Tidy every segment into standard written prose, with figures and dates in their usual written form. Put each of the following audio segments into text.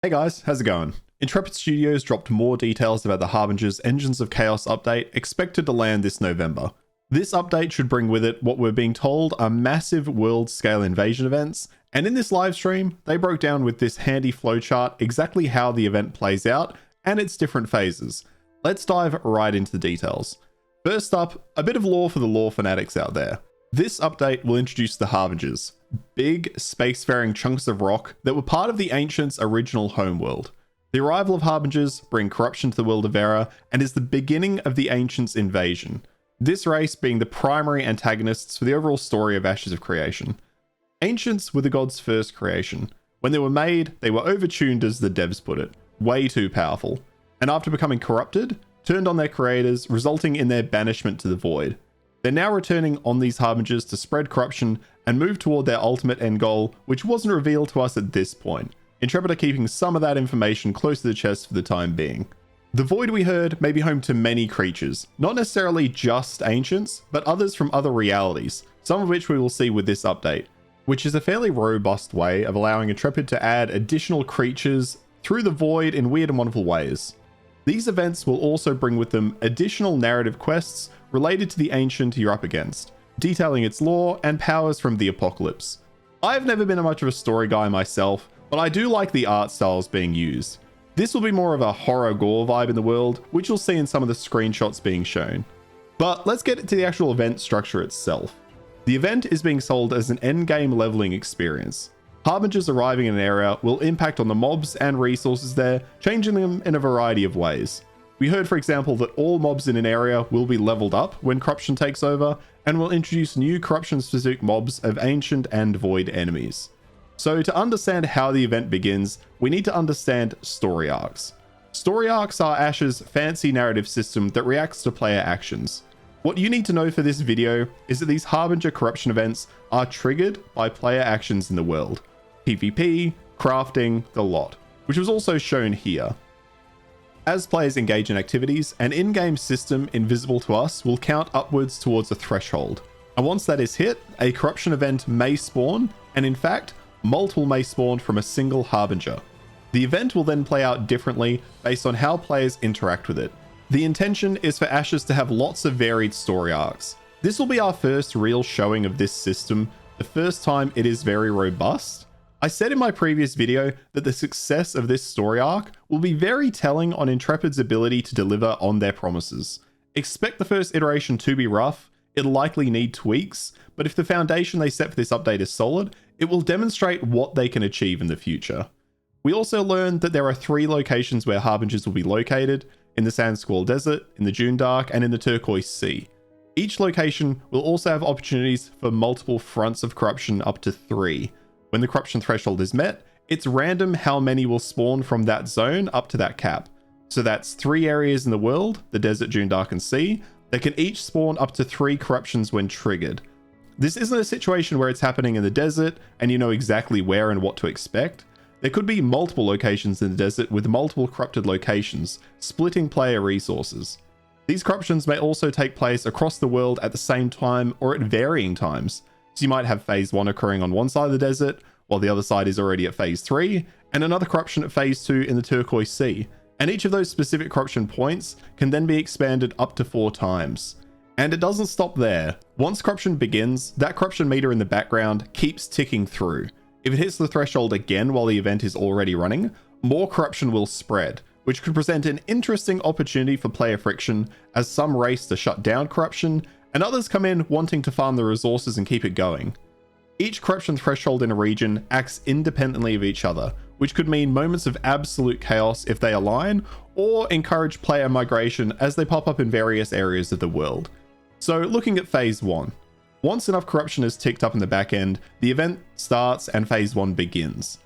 Hey guys, how's it going? Intrepid Studios dropped more details about the Harbingers Engines of Chaos update expected to land this November. This update should bring with it what we're being told are massive world-scale invasion events, and in this livestream, they broke down with this handy flowchart exactly how the event plays out and its different phases. Let's dive right into the details. First up, a bit of lore for the lore fanatics out there. This update will introduce the Harbingers, big, spacefaring chunks of rock that were part of the Ancients' original homeworld. The arrival of Harbingers bring corruption to the world of Era and is the beginning of the Ancients' invasion, this race being the primary antagonists for the overall story of Ashes of Creation. Ancients were the gods' first creation. When they were made, they were overtuned, as the devs put it, way too powerful, and after becoming corrupted, turned on their creators, resulting in their banishment to the void. They're now returning on these Harbingers to spread corruption and move toward their ultimate end goal, which wasn't revealed to us at this point. Intrepid are keeping some of that information close to the chest for the time being. The Void, we heard, may be home to many creatures, not necessarily just Ancients, but others from other realities, some of which we will see with this update, which is a fairly robust way of allowing Intrepid to add additional creatures through the Void in weird and wonderful ways. These events will also bring with them additional narrative quests related to the Ancient you're up against, detailing its lore and powers from the Apocalypse. I've never been much of a story guy myself, but I do like the art styles being used. This will be more of a horror gore vibe in the world, which you'll see in some of the screenshots being shown. But let's get to the actual event structure itself. The event is being sold as an endgame leveling experience. Harbingers arriving in an area will impact on the mobs and resources there, changing them in a variety of ways. We heard, for example, that all mobs in an area will be leveled up when corruption takes over, and will introduce new corruption-specific mobs of ancient and void enemies. So to understand how the event begins, we need to understand story arcs. Story arcs are Ash's fancy narrative system that reacts to player actions. What you need to know for this video is that these Harbinger corruption events are triggered by player actions in the world. PvP, crafting, the lot, which was also shown here. As players engage in activities, an in-game system invisible to us will count upwards towards a threshold. And once that is hit, a corruption event may spawn, and in fact, multiple may spawn from a single Harbinger. The event will then play out differently based on how players interact with it. The intention is for Ashes to have lots of varied story arcs. This will be our first real showing of this system, the first time it is very robust. I said in my previous video that the success of this story arc will be very telling on Intrepid's ability to deliver on their promises. Expect the first iteration to be rough, it'll likely need tweaks, but if the foundation they set for this update is solid, it will demonstrate what they can achieve in the future. We also learned that there are 3 locations where Harbingers will be located, in the Sand Squall Desert, in the June Dark, and in the Turquoise Sea. Each location will also have opportunities for multiple fronts of corruption, up to 3. When the corruption threshold is met, it's random how many will spawn from that zone up to that cap. So that's 3 areas in the world, the Desert, June Dark, and Sea, that can each spawn up to 3 corruptions when triggered. This isn't a situation where it's happening in the desert and you know exactly where and what to expect. There could be multiple locations in the desert with multiple corrupted locations, splitting player resources. These corruptions may also take place across the world at the same time or at varying times. So you might have phase 1 occurring on one side of the desert, while the other side is already at phase 3, and another corruption at phase 2 in the Turquoise Sea. And each of those specific corruption points can then be expanded up to 4 times. And it doesn't stop there. Once corruption begins, that corruption meter in the background keeps ticking through. If it hits the threshold again while the event is already running, more corruption will spread, which could present an interesting opportunity for player friction as some race to shut down corruption, and others come in wanting to farm the resources and keep it going. Each corruption threshold in a region acts independently of each other, which could mean moments of absolute chaos if they align, or encourage player migration as they pop up in various areas of the world. So looking at phase 1. Once enough corruption is ticked up in the back end, the event starts and phase 1 begins.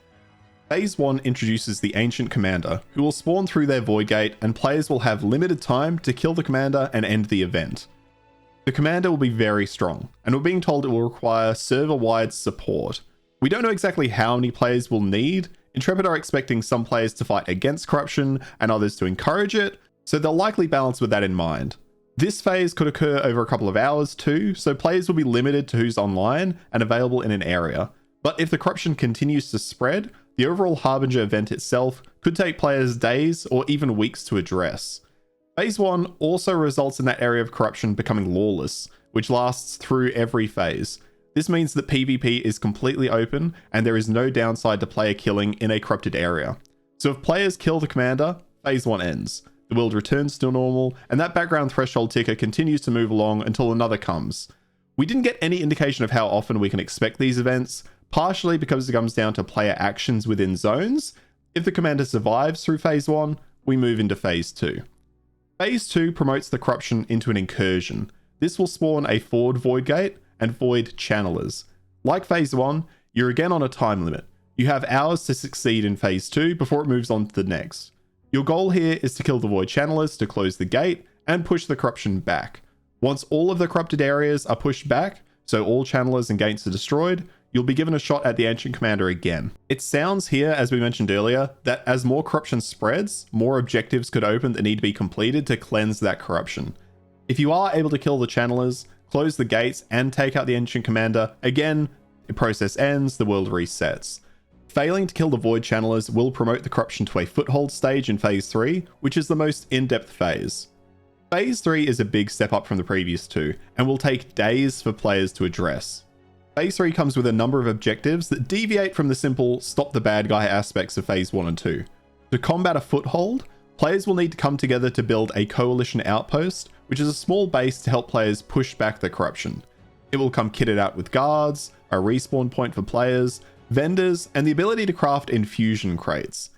Phase 1 introduces the Ancient Commander, who will spawn through their Void Gate, and players will have limited time to kill the Commander and end the event. The Commander will be very strong, and we're being told it will require server-wide support. We don't know exactly how many players we'll need. Intrepid are expecting some players to fight against corruption and others to encourage it, so they'll likely balance with that in mind. This phase could occur over a couple of hours too, so players will be limited to who's online and available in an area. But if the corruption continues to spread, The overall Harbinger event itself could take players days or even weeks to address. Phase 1 also results in that area of corruption becoming lawless, which lasts through every phase. This means that PvP is completely open and there is no downside to player killing in a corrupted area. So if players kill the commander, phase 1 ends. The world returns to normal, and that background threshold ticker continues to move along until another comes. We didn't get any indication of how often we can expect these events, partially because it comes down to player actions within zones. If the commander survives through phase 1, we move into phase 2. Phase 2 promotes the corruption into an incursion. This will spawn a forward void gate and void channelers. Like phase 1, you're again on a time limit. You have hours to succeed in phase 2 before it moves on to the next. Your goal here is to kill the void channelers to close the gate and push the corruption back. Once all of the corrupted areas are pushed back, so all channelers and gates are destroyed, you'll be given a shot at the Ancient Commander again. It sounds here, as we mentioned earlier, that as more corruption spreads, more objectives could open that need to be completed to cleanse that corruption. If you are able to kill the channelers, close the gates, and take out the Ancient Commander, again, the process ends, the world resets. Failing to kill the void channelers will promote the corruption to a foothold stage in phase 3, which is the most in-depth phase. Phase 3 is a big step up from the previous two, and will take days for players to address. Phase 3 comes with a number of objectives that deviate from the simple stop the bad guy aspects of phase 1 and 2. To combat a foothold, players will need to come together to build a coalition outpost, which is a small base to help players push back the corruption. It will come kitted out with guards, a respawn point for players, vendors, and the ability to craft infusion crates.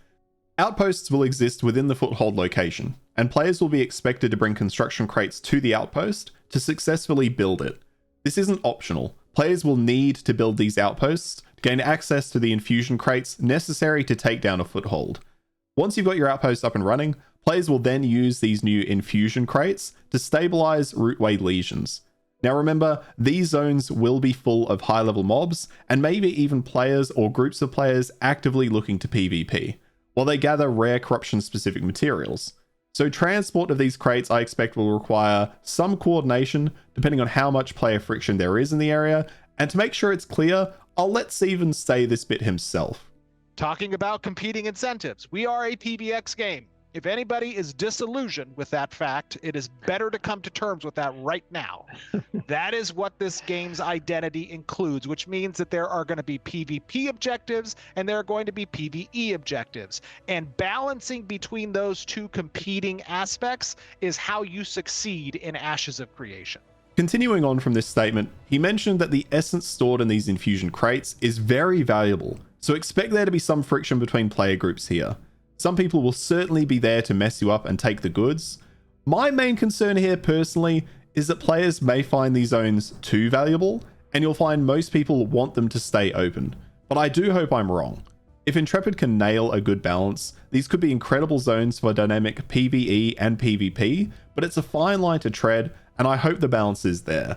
Outposts will exist within the foothold location, and players will be expected to bring construction crates to the outpost to successfully build it. This isn't optional. Players will need to build these outposts to gain access to the infusion crates necessary to take down a foothold. Once you've got your outpost up and running, players will then use these new infusion crates to stabilize rootway legions. Now remember, these zones will be full of high-level mobs, and maybe even players or groups of players actively looking to PvP, while they gather rare corruption-specific materials. So transport of these crates I expect will require some coordination, depending on how much player friction there is in the area, and to make sure it's clear, I'll let Steven say this bit himself. Talking about competing incentives, we are a PBX game. If anybody is disillusioned with that fact, it is better to come to terms with that right now. That is what this game's identity includes, which means that there are going to be PvP objectives and there are going to be PvE objectives. And balancing between those two competing aspects is how you succeed in Ashes of Creation. Continuing on from this statement, he mentioned that the essence stored in these infusion crates is very valuable, so expect there to be some friction between player groups here. Some people will certainly be there to mess you up and take the goods. My main concern here personally is that players may find these zones too valuable, and you'll find most people want them to stay open. But I do hope I'm wrong. If Intrepid can nail a good balance, these could be incredible zones for dynamic PvE and PvP, but it's a fine line to tread, and I hope the balance is there.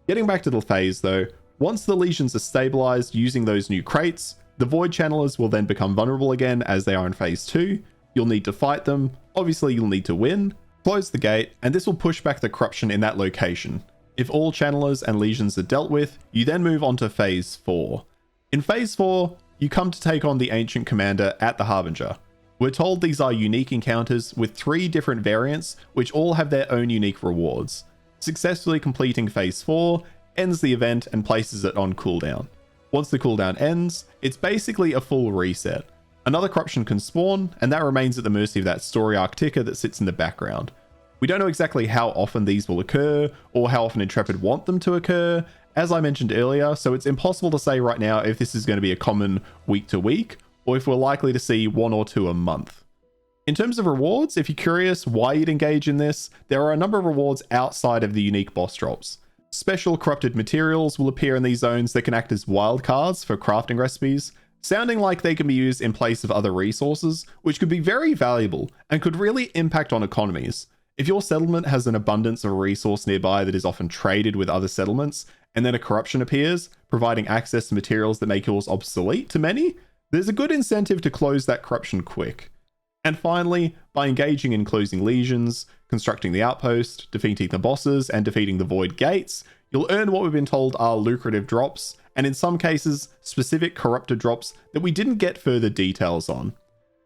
Getting back to the phase though, once the legions are stabilized using those new crates, the void channelers will then become vulnerable again as they are in phase 2. You'll need to fight them, obviously you'll need to win, close the gate, and this will push back the corruption in that location. If all channelers and legions are dealt with, you then move on to phase 4. In phase 4, you come to take on the Ancient Commander at the Harbinger. We're told these are unique encounters with 3 different variants, which all have their own unique rewards. Successfully completing phase 4 ends the event and places it on cooldown. Once the cooldown ends, it's basically a full reset. Another corruption can spawn, and that remains at the mercy of that story arc ticker that sits in the background. We don't know exactly how often these will occur, or how often Intrepid want them to occur, as I mentioned earlier, so it's impossible to say right now if this is going to be a common week to week, or if we're likely to see 1 or 2 a month. In terms of rewards, if you're curious why you'd engage in this, there are a number of rewards outside of the unique boss drops. Special corrupted materials will appear in these zones that can act as wildcards for crafting recipes, sounding like they can be used in place of other resources, which could be very valuable and could really impact on economies. If your settlement has an abundance of a resource nearby that is often traded with other settlements, and then a corruption appears, providing access to materials that make yours obsolete to many, there's a good incentive to close that corruption quick. And finally, by engaging in closing legions, constructing the outpost, defeating the bosses, and defeating the void gates, you'll earn what we've been told are lucrative drops, and in some cases, specific corrupted drops that we didn't get further details on.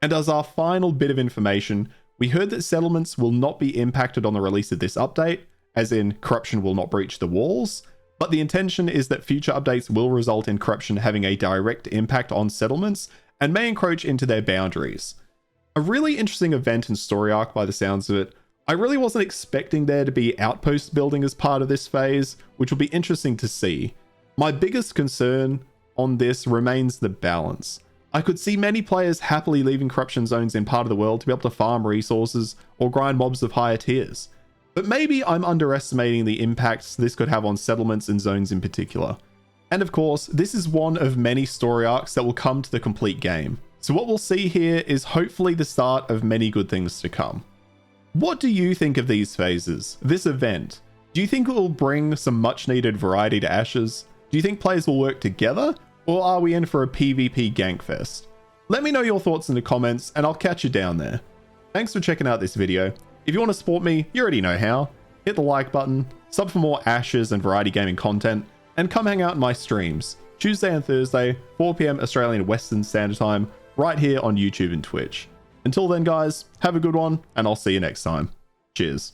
And as our final bit of information, we heard that settlements will not be impacted on the release of this update, as in corruption will not breach the walls, but the intention is that future updates will result in corruption having a direct impact on settlements and may encroach into their boundaries. A really interesting event and story arc by the sounds of it. I really wasn't expecting there to be outpost building as part of this phase, which will be interesting to see. My biggest concern on this remains the balance. I could see many players happily leaving corruption zones in part of the world to be able to farm resources or grind mobs of higher tiers. But maybe I'm underestimating the impacts this could have on settlements and zones in particular. And of course, this is one of many story arcs that will come to the complete game. So what we'll see here is hopefully the start of many good things to come. What do you think of these phases, this event? Do you think it will bring some much needed variety to Ashes? Do you think players will work together? Or are we in for a PvP gankfest? Let me know your thoughts in the comments and I'll catch you down there. Thanks for checking out this video. If you want to support me, you already know how. Hit the like button, sub for more Ashes and variety gaming content, and come hang out in my streams, Tuesday and Thursday, 4 PM Australian Western Standard Time, right here on YouTube and Twitch. Until then guys, have a good one, and I'll see you next time. Cheers.